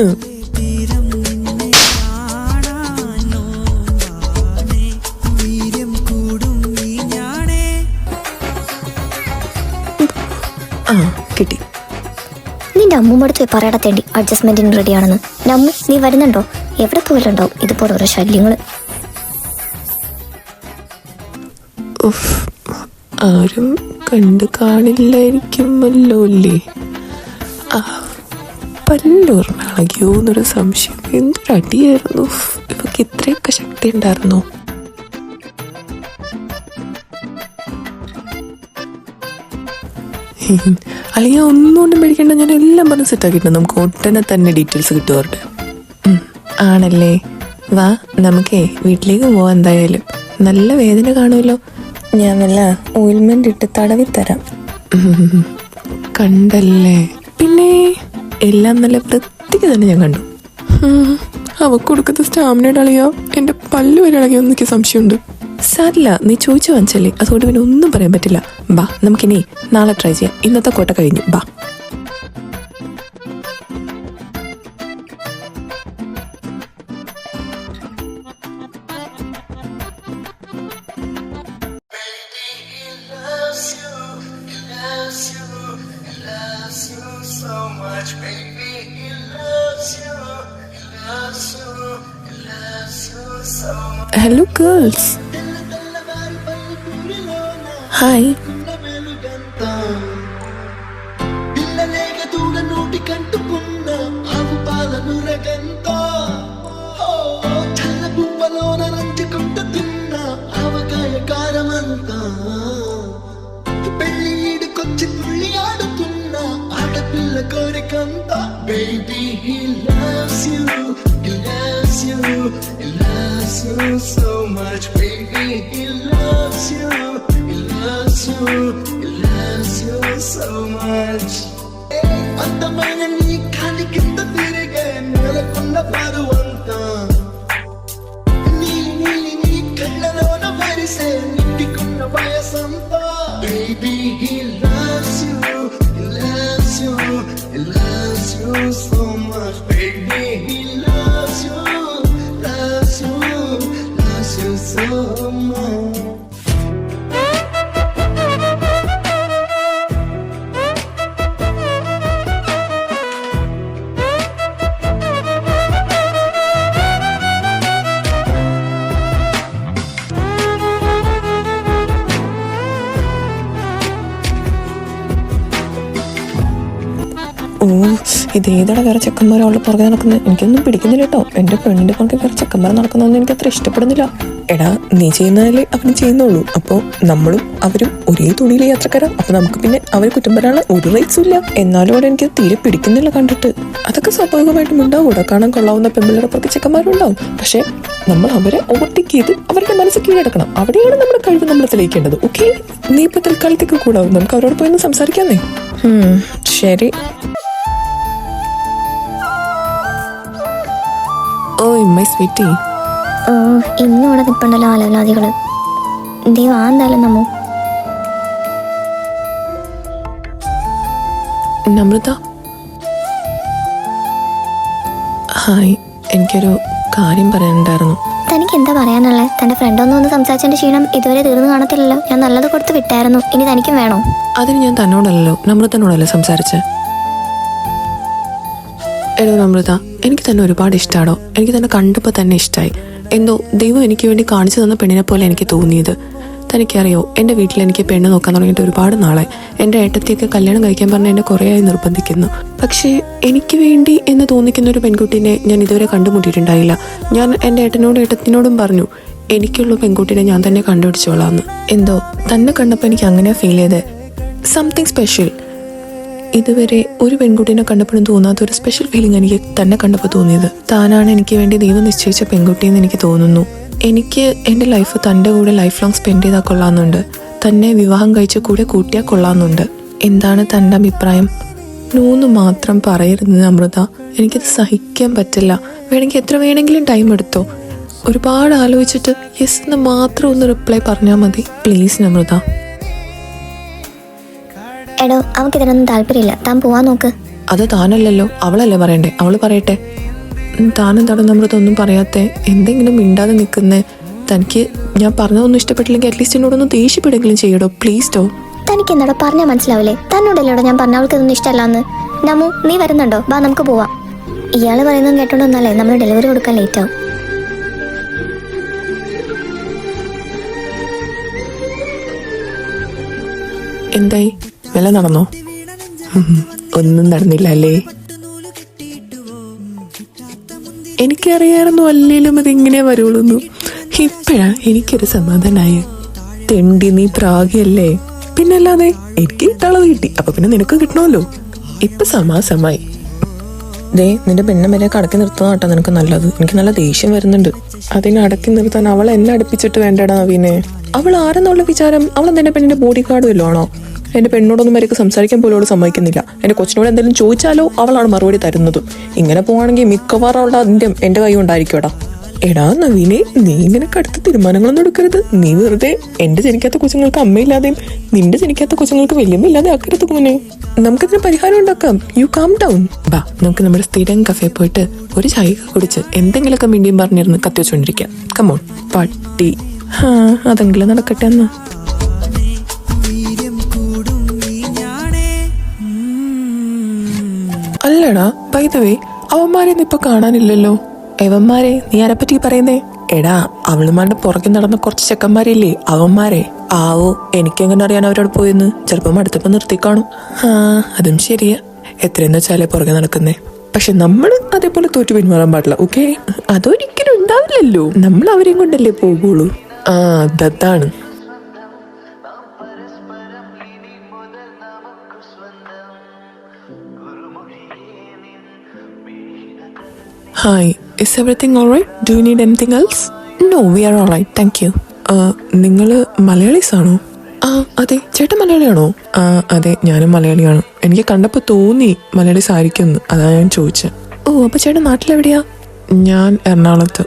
ആ കിട്ടി. നിന്റെ അമ്മൂമ്മടുത്ത് പറയടത്തേണ്ടി അഡ്ജസ്റ്റ്മെന്റിന് റെഡിയാണെന്ന്. നമ്മു, നീ വരുന്നുണ്ടോ? എവിടെ പോയാലുണ്ടോ ഇതുപോലെ ഓരോ ശല്യങ്ങൾ? ആരും കണ്ടു കാണില്ലായിരിക്കുമല്ലോ അല്ലേ? പല്ലോർമ്മളകിയോ എന്നൊരു സംശയം. എന്തൊരടിയായിരുന്നു. ഇവക്ക് ഇത്രയൊക്കെ ശക്തി ഉണ്ടായിരുന്നോ? അല്ലെങ്കിൽ ഒന്നുകൊണ്ടും പേടിക്കണ്ട, ഞാൻ എല്ലാം പറഞ്ഞ് സെറ്റാക്കിയിട്ടുണ്ട്. നമുക്ക് ഒട്ടനെ തന്നെ ഡീറ്റെയിൽസ് കിട്ടുവാറുണ്ട്. ആണല്ലേ? വാ, നമുക്കേ വീട്ടിലേക്ക് പോവാം. എന്തായാലും നല്ല വേദന കാണുമല്ലോ. ഞാൻ വല്ല ഓയിൽമെന്റ് ഇട്ട് തടവി തരാം. കണ്ടല്ലേ? പിന്നെ എല്ലാം നല്ല വൃത്തിക്ക് തന്നെ ഞാൻ കണ്ടു. അവക്ക് കൊടുക്കുന്ന സ്റ്റാമിനയുടെ അളയോ എൻ്റെ പല്ല് വരെ അളയോ എന്നൊക്കെ സംശയമുണ്ട്. സാരില്ല, നീ ചോദിച്ചു വാങ്ങിച്ചല്ലേ, അതുകൊണ്ട് പിന്നെ ഒന്നും പറയാൻ പറ്റില്ല. ബാ, നമുക്കിനി നാളെ ട്രൈ ചെയ്യാം. ഇന്നത്തെ കോട്ട കഴിഞ്ഞു. ബാ. Hello girls. Hi. Baby, he loves you, he loves you, he loves you so much. Baby, he loves you, he loves you, he loves you so much. అందమైన నీ కాలి కింద తిరిగే నెలకొన్న పరువంతా నీ కళ్ళలోన మెరిసే నిండికున్న వయసంతా. Baby, he loves you, he loves you, he loves you so much. Baby, he loves you, loves you, loves you so much. ഓ, ഇതേതോടെ വേറെ ചെക്കന്മാർ അവളുടെ പുറകെ നടക്കുന്നത് എനിക്കൊന്നും പിടിക്കുന്നില്ല കേട്ടോ. എൻ്റെ പെണ്ണിൻ്റെ പുറകെ വേറെ ചെക്കന്മാർ നടക്കുന്നതൊന്നും എനിക്ക് അത്ര ഇഷ്ടപ്പെടുന്നില്ല. എടാ, നീ ചെയ്യുന്നതല്ലേ അവന് ചെയ്യുന്നുള്ളൂ. അപ്പോൾ നമ്മളും അവരും ഒരേ തുണിയിലെ യാത്രക്കാരാണ്. അപ്പോൾ നമുക്ക് പിന്നെ അവരെ കുറ്റം പറയാനുള്ള ഒരു റൈറ്റ്സും ഇല്ല. എന്നാലും അവിടെ എനിക്ക് തീരെ പിടിക്കുന്നില്ല കണ്ടിട്ട്. അതൊക്കെ സ്വാഭാവികമായിട്ടും ഉണ്ടാവും. ഇവിടെ കാണാൻ കൊള്ളാവുന്ന പെമ്പിള്ളേരെ പുറകെ ചെക്കന്മാരുണ്ടാവും. പക്ഷേ നമ്മൾ അവരെ ഓവർടേക്ക് ചെയ്ത് അവരുടെ മനസ്സ് കീഴടക്കണം. അവിടെയാണ് നമ്മുടെ കഴിവ് നമ്മൾ തെളിയിക്കേണ്ടത്. ഓക്കെ, നീ ഇപ്പോൾ തൽക്കാലത്തേക്ക് കൂടാവും. നമുക്ക് അവരോട് പോയി ഒന്ന് സംസാരിക്കാന്നേ. ശരി. Oh my sweety. ഓ, ഇന്നും ഇവിടെ നിൽപ്പുണ്ടല്ലോ ആലോലാദികള്. ദൈവം എന്തായാലും നമ്മു. നമ്രത, ഹായ്. എനിക്കൊരു കാര്യം പറയാനുണ്ടായിരുന്നു. തനിക്ക് എന്താ പറയാനുള്ളത്? തൻ്റെ ഫ്രണ്ടൊന്നും ഒന്ന് സംസാരിച്ചതിൻ്റെ ക്ഷീണം ഇതുവരെ തീർന്നു കാണത്തില്ലല്ലോ. ഞാൻ നല്ലത് കൊടുത്ത് വിട്ടായിരുന്നു. ഇനി തനിക്കും വേണോ? അതിന് ഞാൻ തന്നോടല്ലോ നമ്രതനോടല്ലേ സംസാരിച്ച്. എടോ നമ്രത, എനിക്ക് തന്നെ ഒരുപാട് ഇഷ്ടമാണോ. എനിക്ക് തന്നെ കണ്ടപ്പോൾ തന്നെ ഇഷ്ടമായി. എന്തോ ദൈവം എനിക്ക് വേണ്ടി കാണിച്ചു തന്ന പെണ്ണിനെ പോലെ എനിക്ക് തോന്നിയത്. തനിക്കറിയോ, എൻ്റെ വീട്ടിൽ എനിക്ക് പെണ്ണ് നോക്കാൻ തുടങ്ങിയിട്ട് ഒരുപാട് നാളായി. എൻ്റെ ഏട്ടത്തിയൊക്കെ കല്യാണം കഴിക്കാൻ പറഞ്ഞ് എന്നെ കുറേയായി നിർബന്ധിക്കുന്നു. പക്ഷേ എനിക്ക് വേണ്ടി എന്ന് തോന്നിക്കുന്ന ഒരു പെൺകുട്ടീനെ ഞാൻ ഇതുവരെ കണ്ടുമുട്ടിയിട്ടുണ്ടായില്ല. ഞാൻ എൻ്റെ ഏട്ടത്തിനോടും പറഞ്ഞു, എനിക്കുള്ള പെൺകുട്ടീനെ ഞാൻ തന്നെ കണ്ടുപിടിച്ചോളാന്ന്. എന്തോ തന്നെ കണ്ടപ്പോൾ എനിക്ക് അങ്ങനെ ഫീൽ ചെയ്തേ. Something special. ഇതുവരെ ഒരു പെൺകുട്ടീനെ കണ്ടപ്പോഴും തോന്നാത്ത ഒരു സ്പെഷ്യൽ ഫീലിംഗ് എനിക്ക് തന്നെ കണ്ടപ്പോൾ തോന്നിയത്. താനാണ് എനിക്ക് വേണ്ടി ദൈവം നിശ്ചയിച്ച പെൺകുട്ടിയെന്ന് എനിക്ക് തോന്നുന്നു. എനിക്ക് എൻ്റെ ലൈഫ് തൻ്റെ കൂടെ ലൈഫ് ലോങ് സ്പെൻഡ് ചെയ്താൽ കൊള്ളാമെന്നുണ്ട്. തന്നെ വിവാഹം കഴിച്ച് കൂടെ കൂട്ടിയാൽ കൊള്ളാമെന്നുണ്ട്. എന്താണ് തൻ്റെ അഭിപ്രായം? നൂന്ന് മാത്രം പറയരുത് അമൃത, എനിക്കത് സഹിക്കാൻ പറ്റില്ല. വേണമെങ്കിൽ എത്ര വേണമെങ്കിലും ടൈം എടുത്തോ. ഒരുപാട് ആലോചിച്ചിട്ട് യെസ് എന്ന് മാത്രം ഒന്ന് റിപ്ലൈ പറഞ്ഞാൽ മതി പ്ലീസ് അമൃത. എടോ അവൾക്കിതിനൊന്നും താല്പര്യമില്ല, താൻ പോവാൻ നോക്ക്. അത് താനല്ലല്ലോ, അവളല്ലേ പറയണ്ടേ, അവള് പറയട്ടെ. താനെന്താണ് അമൃത ഒന്നും പറയാത്തെ? എന്തെങ്കിലും മിണ്ടാതെ നിൽക്കുന്നേ? തനിക്ക് ഞാൻ പറഞ്ഞതൊന്നും ഇഷ്ടപ്പെട്ടില്ലെങ്കിൽ അറ്റ്ലീസ്റ്റ് എന്നോടൊന്ന് ദേഷ്യപ്പെടുമെങ്കിലും ചെയ്യടോ പ്ലീസ് ഡോ. തനിക്ക് എന്താടോ പറഞ്ഞാൽ മനസ്സിലാവില്ലേ? തന്നോടല്ലോടോ ഞാൻ പറഞ്ഞ അവൾക്ക് ഇതൊന്നും ഇഷ്ടമല്ലാന്ന്. നമ്മു നീ വരുന്നുണ്ടോ? വാ നമുക്ക് പോവാം. ഇയാള് പറയുന്നത് കേട്ടോണ്ടൊന്നല്ലേ നമ്മൾ ഡെലിവറി കൊടുക്കാൻ ലേറ്റ് ആവും. എന്തായി, വില നടന്നോ? ഒന്നും നടന്നില്ല അല്ലേ? എനിക്കറിയാമായിരുന്നു അല്ലേലും അതിങ്ങനെ വരുള്ളൂ. ഇപ്പോഴാ എനിക്കൊരു സമാധാനായ. തെണ്ടി നീ പ്രാഗിയല്ലേ? പിന്നല്ലാതെ എനിക്ക് കിട്ടാളത് കിട്ടി, അപ്പൊ പിന്നെ നിനക്ക് കിട്ടണമല്ലോ. ഇപ്പൊ സമാസമായി. ദേ നിന്റെ പെണ്ണ വരെ അടക്കി നിർത്തുന്ന കേട്ടോ നിനക്ക് നല്ലത്. എനിക്ക് നല്ല ദേഷ്യം വരുന്നുണ്ട്. അതിനെ അടക്കി നിർത്താൻ അവൾ എന്നെ അടുപ്പിച്ചിട്ട് വേണ്ടടാ നവീനെ. അവൾ ആരെന്നുള്ള വിചാരം? അവൾ എന്റെ പെണ്ണിന്റെ ബോഡി ഗാർഡ് വല്ലോ ആണോ? എന്റെ പെണ്ണോടൊന്നും വരെയൊക്കെ സംസാരിക്കാൻ പോലും അവൾ സമ്മതിക്കുന്നില്ല. എന്റെ കൊച്ചിനോട് എന്തെങ്കിലും ചോദിച്ചാലോ അവളാണ് മറുപടി തരുന്നതും. ഇങ്ങനെ പോവാണെങ്കിൽ മിക്കവാറും അവളുടെ എന്റെ കൈ ഉണ്ടായിരിക്കുമെടാ. എടാ നവീനെ, നീ ഇങ്ങനെ കടുത്ത തീരുമാനങ്ങളൊന്നും എടുക്കരുത്. നീ വെറുതെ എന്റെ ജനിക്കാത്ത കൊച്ചുങ്ങൾക്ക് അമ്മയില്ലാതെയും നിന്റെ ജനിക്കാത്ത കൊച്ചുങ്ങൾക്ക് വല്യമ്മയില്ലാതെ ആക്കരുത് മോനെ. നമുക്കിതിന് പരിഹാരം ഉണ്ടാക്കാം. You calm down. ബാ നമുക്ക് നമ്മുടെ സ്ഥിരം കഫേ പോയിട്ട് ഒരു ചായ കുടിച്ച് എന്തെങ്കിലുമൊക്കെ മിണ്ടിയും പറഞ്ഞിരുന്ന് കത്തി വെച്ചോണ്ടിരിക്കാം. കമോൺ പട്ടി. അതെങ്കിലും നടക്കട്ടെ എന്നാ. അല്ലടാ ബൈ ദ വേ, അവന്മാരെയൊന്നും ഇപ്പൊ കാണാനില്ലല്ലോ. എവന്മാരെ നീ ആരെപ്പറ്റി പറയുന്നേ? എടാ അവളുമാരുടെ പുറകെ നടന്ന കുറച്ച് ചെക്കന്മാരില്ലേ, അവന്മാരെ. ആവോ, എനിക്കെങ്ങനെ അറിയാൻ അവരോട് പോയെന്ന്? ചിലപ്പം അടുത്തപ്പം നിർത്തിക്കാണും. അതും ശരിയാ. എത്രയെന്ന് വെച്ചാലേ പുറകെ നടക്കുന്നേ. പക്ഷെ നമ്മൾ അതേപോലെ തോറ്റു പിന്മാറാൻ പാടില്ല. ഓക്കെ, അതൊരിക്കലും ഉണ്ടാവില്ലല്ലോ. നമ്മൾ അവരെയും കൊണ്ടല്ലേ പോകുള്ളൂ. അതാണ്. Hi, is everything alright? Do you need anything else? No, we are alright, thank you. നിങ്ങൾ മലയാളീസ് ആണോ? അതെ. ചേട്ടൻ മലയാളിയാണോ? അതെ, ഞാനും മലയാളിയാണ്. എനിക്ക് കണ്ടപ്പോൾ തോന്നി മലയാളീസ് ആയിരിക്കുമെന്ന്, അതാ ഞാൻ ചോദിച്ചത്. ഓ, അപ്പോൾ ചേട്ടൻ നാട്ടിലെവിടെയാ? ഞാൻ എറണാകുളത്ത്.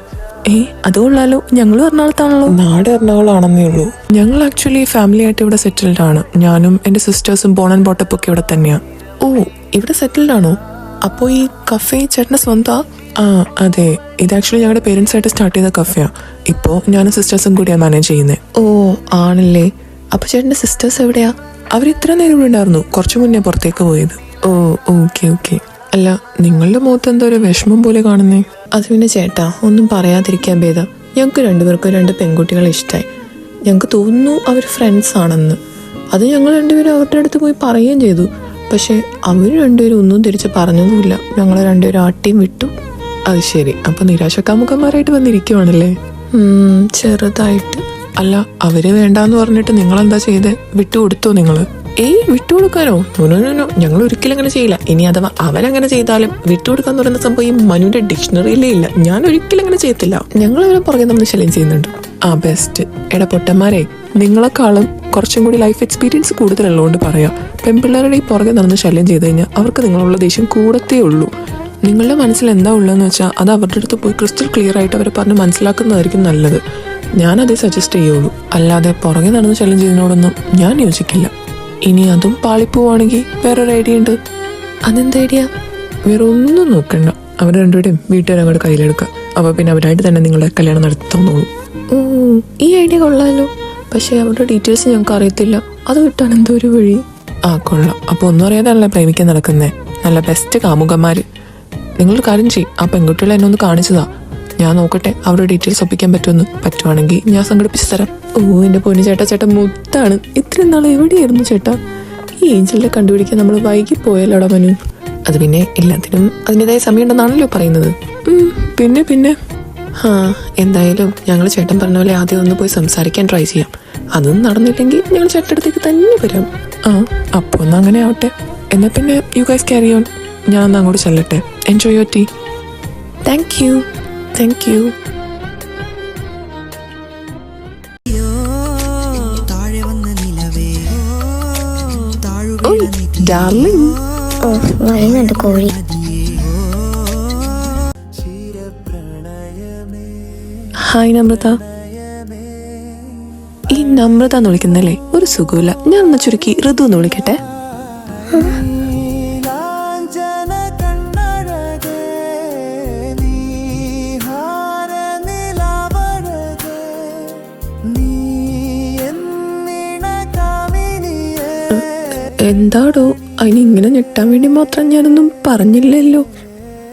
അത് കൊള്ളാലോ, ഞങ്ങളും എറണാകുളത്താണല്ലോ. നാട് എറണാകുളം ആണെന്നേ ഉള്ളൂ. ഞങ്ങൾ ആക്ച്വലി ഫാമിലി ആയിട്ട് ഇവിടെ സെറ്റിൽഡ് ആണ്. ഞാനും എൻ്റെ സിസ്റ്റേഴ്സും ബോൺ ആൻഡ് ബോട്ടപ്പ് ഒക്കെ ഇവിടെ തന്നെയാണ്. ഓ, ഇവിടെ സെറ്റിൽഡ് ആണോ? അപ്പോൾ ഈ കഫേ ചേട്ടൻ്റെ സ്വന്തമാ? അതെ, ഇത് ആക്ച്വലി ഞങ്ങളുടെ പേരൻസ് ആയിട്ട് സ്റ്റാർട്ട് ചെയ്ത കഫേയാ. ഇപ്പോൾ ഞാനും സിസ്റ്റേഴ്സും കൂടിയാണ് മാനേജ് ചെയ്യുന്നത്. ഓ ആണല്ലേ. അപ്പോൾ ചേട്ടൻ്റെ സിസ്റ്റേഴ്സ് എവിടെയാ? അവർ ഇത്ര നേരം ഇവിടെ ഉണ്ടായിരുന്നു, കുറച്ച് മുന്നേ പുറത്തേക്ക് പോയത്. ഓ ഓക്കെ ഓക്കെ. അല്ല, നിങ്ങളുടെ മുഖത്ത് എന്തോ ഒരു വിഷമം പോലെ കാണുന്നേ. അത് പിന്നെ ചേട്ടാ ഒന്നും പറയാതിരിക്കാൻ ഭേദം. ഞങ്ങൾക്ക് രണ്ടുപേർക്കും 2 പെൺകുട്ടികളെ ഇഷ്ടമായി. ഞങ്ങൾക്ക് തോന്നുന്നു അവർ ഫ്രണ്ട്സ് ആണെന്ന്. അത് ഞങ്ങൾ രണ്ടുപേരും അവരുടെ അടുത്ത് പോയി പറയുകയും ചെയ്തു. പക്ഷെ അവർ രണ്ടുപേരും ഒന്നും തിരിച്ച് പറഞ്ഞതുമില്ല. ഞങ്ങൾ രണ്ടുപേരും ആട്ടിയും വിട്ടു. അത് ശരി, അപ്പൊ നിരാശക്കാമുഖന്മാരായിട്ട് വന്നിരിക്കുവാണല്ലേ? ചെറുതായിട്ട്. അല്ല, അവര് വേണ്ടാന്ന് പറഞ്ഞിട്ട് നിങ്ങളെന്താ ചെയ്തേ? വിട്ടുകൊടുത്തോ നിങ്ങള്? വിട്ടുകൊടുക്കാനോ? നോ, ഞങ്ങൾ ഒരിക്കലും അങ്ങനെ ചെയ്യില്ല. ഇനി അഥവാ അവരങ്ങനെ ചെയ്താലും വിട്ടുകൊടുക്കാന്ന് പറയുന്ന സംഭവം ഈ മനുവിന്റെ ഡിക്ഷണറിയിലേ ഇല്ല. ഞാൻ ഒരിക്കലും അങ്ങനെ ചെയ്യത്തില്ല. ഞങ്ങൾ അവരെ പുറകെ നമ്മൾ ശല്യം ചെയ്യുന്നുണ്ട്. ബെസ്റ്റ്. എടാ പൊട്ടന്മാരെ, നിങ്ങളെക്കാളും കുറച്ചും കൂടി ലൈഫ് എക്സ്പീരിയൻസ് കൂടുതലുള്ളതുകൊണ്ട് പറയാം. പെൺപിള്ളേരുടെ ഈ പുറകെ നടന്ന് ശല്യം ചെയ്ത് കഴിഞ്ഞാൽ അവർക്ക് നിങ്ങളുള്ള ദേഷ്യം കൂടത്തേ ഉള്ളൂ. നിങ്ങളുടെ മനസ്സിൽ എന്താ ഉള്ളതെന്ന് വെച്ചാൽ അത് അവരുടെ അടുത്ത് പോയി ക്രിസ്റ്റൽ ക്ലിയർ ആയിട്ട് അവരെ പറഞ്ഞ് മനസ്സിലാക്കുന്നതായിരിക്കും നല്ലത്. ഞാനതേ സജസ്റ്റ് ചെയ്യുള്ളൂ. അല്ലാതെ പുറകെ നടന്ന് ശല്യം ചെയ്യുന്നതിനോടൊന്നും ഞാൻ യോജിക്കില്ല. ഇനി അതും പാളിപ്പോവാണെങ്കിൽ വേറൊരു ഐഡിയ ഉണ്ട്. അതെന്ത് ഐഡിയ? വേറെ ഒന്നും നോക്കണ്ട, അവർ രണ്ടുപേരുടെയും വീട്ടുകാരങ്ങോട്ട് കയ്യിലെടുക്കുക. അപ്പോൾ പിന്നെ അവരായിട്ട് തന്നെ നിങ്ങളുടെ കല്യാണം നടത്തി തന്നോളൂ. ഓ, ഈ ഐഡിയ കൊള്ളാമല്ലോ. പക്ഷേ അവരുടെ ഡീറ്റെയിൽസ് ഞങ്ങൾക്ക് അറിയത്തില്ല. അത് കിട്ടാൻ എന്തോ ഒരു വഴി. കൊള്ളാം. അപ്പോൾ ഒന്നും അറിയാതാണല്ലോ പ്രേമിക്കാൻ നടക്കുന്നേ. നല്ല ബെസ്റ്റ് കാമുകന്മാര്. നിങ്ങളൊരു കാര്യം ചെയ്യും, ആ പെൺകുട്ടികളെ എന്നെ ഒന്ന് കാണിച്ചതാ. ഞാൻ നോക്കട്ടെ അവരുടെ ഡീറ്റെയിൽസ് ഒപ്പിക്കാൻ പറ്റുമെന്ന്. പറ്റുവാണെങ്കിൽ ഞാൻ സംഘടിപ്പിച്ച് തരാം. ഓ എൻ്റെ പൊന്നു ചേട്ടൻ മുത്താണ്. ഇത്രയും നാൾ എവിടെയായിരുന്നു ചേട്ടാ? ഈ ഏഞ്ചലിനെ കണ്ടുപിടിക്കാൻ നമ്മൾ വൈകി പോയല്ലോടാ മനു. അത് പിന്നെ എല്ലാത്തിനും അതിൻ്റെതായ സമയം ഉണ്ടെന്നാണല്ലോ പറയുന്നത്. പിന്നെ എന്തായാലും ഞങ്ങൾ ചേട്ടൻ പറഞ്ഞ പോലെ ആദ്യം ഒന്ന് പോയി സംസാരിക്കാൻ ട്രൈ ചെയ്യാം. അതൊന്നും നടന്നില്ലെങ്കിൽ ഞങ്ങൾ ചേട്ടൻ്റെ അടുത്തേക്ക് തന്നെ വരാം. അപ്പോൾ ഒന്ന് അങ്ങനെ ആവട്ടെ. എന്നാ പിന്നെ യു ഗൈസ് ക്യാരി ഓൺ. ഞാൻ ഒന്ന് അങ്ങോട്ട് ചെല്ലട്ടെ. Enjoy your tea. Thank you. Thank you. Darling. ഓ വരുന്നുണ്ട് കോഴി. ഹായ് നമ്രത. ഈ നമ്രത എന്ന് വിളിക്കുന്നല്ലേ ഒരു സുഖമില്ല. ഞാൻ ഒന്ന് ചുരുക്കി ഋതു എന്ന് വിളിക്കട്ടെ. എന്താടോ അതിന് ഇങ്ങനെ ഞെട്ടാൻ വേണ്ടി മാത്രം ഞാനൊന്നും പറഞ്ഞില്ലല്ലോ.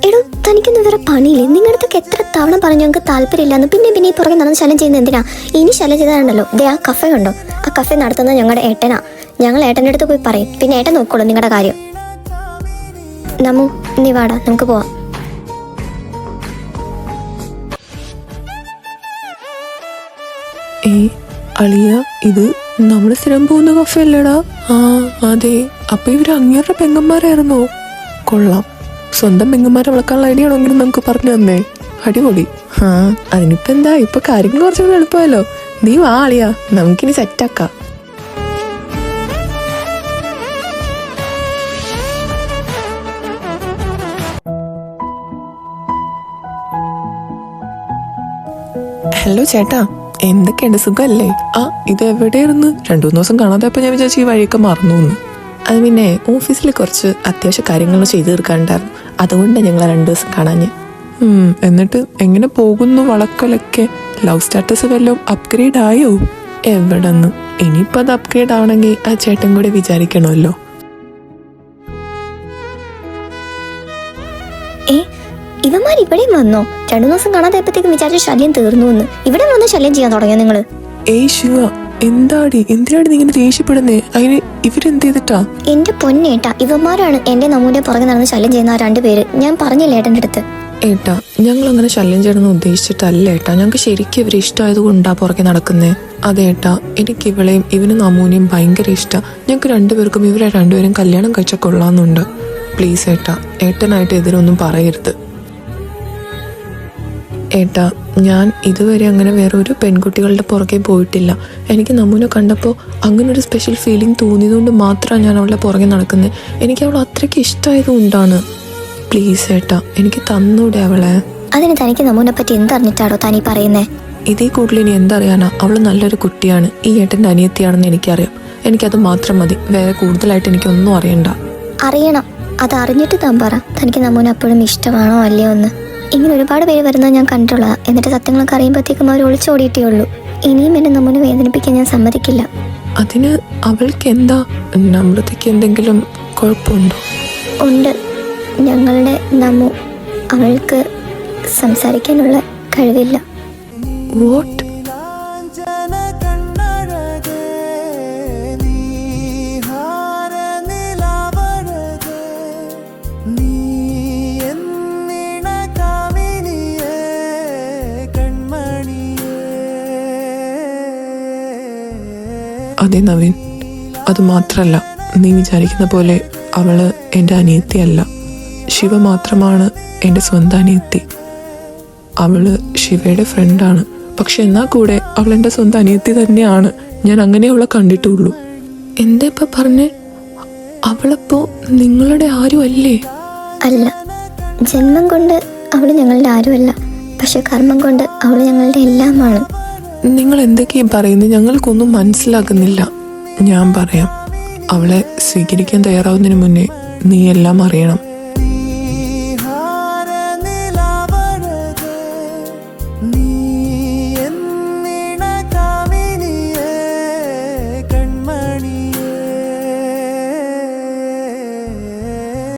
എടോ തനിക്കൊന്നും വേറെ പണിയില്ലേ? നിങ്ങളടുത്തൊക്കെ എത്ര തവണ പറഞ്ഞു ഞങ്ങൾക്ക് താല്പര്യമില്ലാന്ന്. പിന്നെ ഈ പുറകെ നടന്ന് ശല്യം ചെയ്യുന്നത് എന്തിനാ? ഇനി ശല്യം ചെയ്താലുണ്ടല്ലോ ദേ ആ കഫേ കണ്ടോ, ആ കഫേ നടത്തുന്നത് ഞങ്ങളുടെ ഏട്ടനാ. ഞങ്ങൾ ഏട്ടൻ്റെ അടുത്ത് പോയി പറയും, പിന്നെ ഏട്ടൻ നോക്കോളൂ നിങ്ങളുടെ കാര്യം. നമ്മു നീ വാടാ, നമുക്ക് പോവാം. അളിയ, ഇത് നമ്മള് സ്ഥിരം പോകുന്ന കഫേ അല്ലേടാ? ആ അതെ. അപ്പൊ ഇവര് അങ്ങേരുടെ പെങ്ങന്മാരായിരുന്നോ? കൊള്ളാം. സ്വന്തം പെങ്ങന്മാരെ വിളക്കാനുള്ള ഐഡിയ ആണെങ്കിലും നമുക്ക് പറഞ്ഞു തന്നേ. അടിപൊളി. ആ അതിനിപ്പോ എന്താ, ഇപ്പൊ കാര്യങ്ങൾ കുറച്ചുകൂടി എളുപ്പമല്ലോ. നീ വാ അളിയ, നമുക്കിനി സെറ്റാക്കാം. ഹലോ ചേട്ടാ, എന്തൊക്കെയുണ്ട്, സുഖല്ലേ? ആ ഇത് എവിടെയായിരുന്നു? 2-3 ദിവസം കാണാതെ അപ്പൊ ഞാൻ വിചാരിച്ചു ഈ വഴിയൊക്കെ മറന്നു എന്ന്. അത് പിന്നെ ഓഫീസിൽ കുറച്ച് അത്യാവശ്യ കാര്യങ്ങൾ ചെയ്തു തീർക്കാനുണ്ടായിരുന്നു, അതുകൊണ്ട് ഞങ്ങൾ 2 ദിവസം കാണാഞ്ഞ്. എന്നിട്ട് എങ്ങനെ പോകുന്നു വളക്കലൊക്കെ? ലവ് സ്റ്റാറ്റസ് വല്ലതും അപ്ഗ്രേഡ് ആയോ? എവിടെന്ന്? ഇനിയിപ്പോൾ അത് അപ്ഗ്രേഡ് ആവണമെങ്കിൽ ആ ചേട്ടൻ കൂടെ വിചാരിക്കണമല്ലോ. ഇവന്മാർ ഇവിടെയും വന്നോ? 2 ദിവസം കാണാതെപ്പോഴത്തേക്കും വിചാരിച്ച ശല്യം തീർന്നു എന്ന്. ഇവിടെ വന്ന് ശല്യം ചെയ്യാൻ തുടങ്ങിയോ നിങ്ങള്? ഏയ് ശിവ, എന്തിനാടി നീ ഇങ്ങനെ ദേഷ്യപ്പെടുന്നേ? അതിന് ഇവരെന്ത് ചെയ്തിട്ടാ? എന്റെ പൊന്നേട്ടാ, ഇവന്മാരാണ് എന്റെ നമ്മുടെ പുറകെ നടന്ന് ശല്യം ചെയ്യുന്ന ആ 2 പേര്. ഞാൻ പറഞ്ഞില്ല ഏട്ടൻ്റെ അടുത്ത്. ഏട്ടാ, ഞങ്ങൾ അങ്ങനെ ശല്യം ചെയ്യണമെന്ന് ഉദ്ദേശിച്ചിട്ടല്ല ഏട്ടാ. ഞങ്ങൾക്ക് ശരിക്കും ഇവരെ ഇഷ്ടമായത് കൊണ്ടാ പുറകെ നടക്കുന്നേ. അതേട്ടാ, എനിക്ക് ഇവളെയും ഇവനും അമ്മൂനെയും ഭയങ്കര ഇഷ്ടം. ഞങ്ങൾക്ക് 2 പേർക്കും ഇവരെ 2 പേരും കല്യാണം കഴിച്ചാൽ കൊള്ളാമെന്നുണ്ട്. പ്ലീസ് ഏട്ടാ, ഏട്ടനായിട്ട് എതിരൊന്നും പറയരുത്. ഏട്ടാ, ഞാൻ ഇതുവരെ അങ്ങനെ വേറെ ഒരു പെൺകുട്ടികളുടെ പുറകെ പോയിട്ടില്ല. എനിക്ക് നമ്മൂനെ കണ്ടപ്പോൾ അങ്ങനെ ഒരു സ്പെഷ്യൽ ഫീലിംഗ് തോന്നിയതുകൊണ്ട് മാത്രമാണ് ഞാൻ അവളുടെ പുറകെ നടക്കുന്നത്. എനിക്ക് അവൾ അത്രയ്ക്ക് ഇഷ്ടമായത് കൊണ്ടാണ്. പ്ലീസ് ഏട്ടാ, എനിക്ക് തന്നൂടെ അവളെ? അതിന് തനിക്ക് നമ്മൂനെ പറ്റി എന്തറിഞ്ഞിട്ടാണോ താനീ പറയുന്നേ? ഇതേ കൂടുതൽ ഇനി എന്തറിയാനാ? അവൾ നല്ലൊരു കുട്ടിയാണ്, ഈ ഏട്ടൻ്റെ അനിയത്തിയാണെന്ന് എനിക്കറിയാം. എനിക്കത് മാത്രം മതി, വേറെ കൂടുതലായിട്ട് എനിക്കൊന്നും അറിയണ്ട. അറിയണം, അത് അറിഞ്ഞിട്ട് താൻ പറ തനിക്ക് നമ്മൂനെ അപ്പോഴും ഇഷ്ടമാണോ അല്ലയോ എന്ന്. ഇങ്ങനെ ഒരുപാട് പേര് വരുന്നത് ഞാൻ കണ്ടുള്ളതാ. എന്നിട്ട് സത്യങ്ങളൊക്കെ അറിയുമ്പോഴത്തേക്കും അവർ ഒളിച്ചോടിയിട്ടേ ഉള്ളൂ. ഇനിയും എന്നെ നമ്മൂനെ വേദനിപ്പിക്കാൻ ഞാൻ സമ്മതിക്കില്ല. അതിന് അവൾക്ക് എന്താ? നമ്രതയ്ക്ക് എന്തെങ്കിലും കുഴപ്പമുണ്ടോ? ഉണ്ട്, ഞങ്ങളുടെ നമ്മു അവൾക്ക് സംസാരിക്കാനുള്ള കഴിവില്ല. വാട്ട്? അതെ നവീൻ, അത് മാത്രല്ല, നീ വിചാരിക്കുന്ന പോലെ അവള് എൻ്റെ അനിയത്തിയല്ല. ശിവ മാത്രമാണ് എൻ്റെ സ്വന്തം അനിയത്തി. അവള് ശിവയുടെ ഫ്രണ്ടാണ്. പക്ഷെ എന്നാൽ കൂടെ അവൾ എൻ്റെ സ്വന്തം അനിയത്തി തന്നെയാണ്. ഞാൻ അങ്ങനെ അവളെ കണ്ടിട്ടുള്ളൂ. എന്താ ഇപ്പൊ പറഞ്ഞേ? അവളപ്പോ നിങ്ങളുടെ ആരും അല്ലേ? അല്ല, ജന്മം കൊണ്ട് അവൾ ഞങ്ങളുടെ ആരുമല്ല, പക്ഷെ കർമ്മം കൊണ്ട് അവൾ ഞങ്ങളുടെ എല്ലാമാണ്. നിങ്ങൾ എന്തൊക്കെയും പറയുന്നത്? ഞങ്ങൾക്കൊന്നും മനസ്സിലാകുന്നില്ല. ഞാൻ പറയാം, അവളെ സ്വീകരിക്കാൻ തയ്യാറാവുന്നതിന് മുന്നേ നീ എല്ലാം അറിയണം. നീ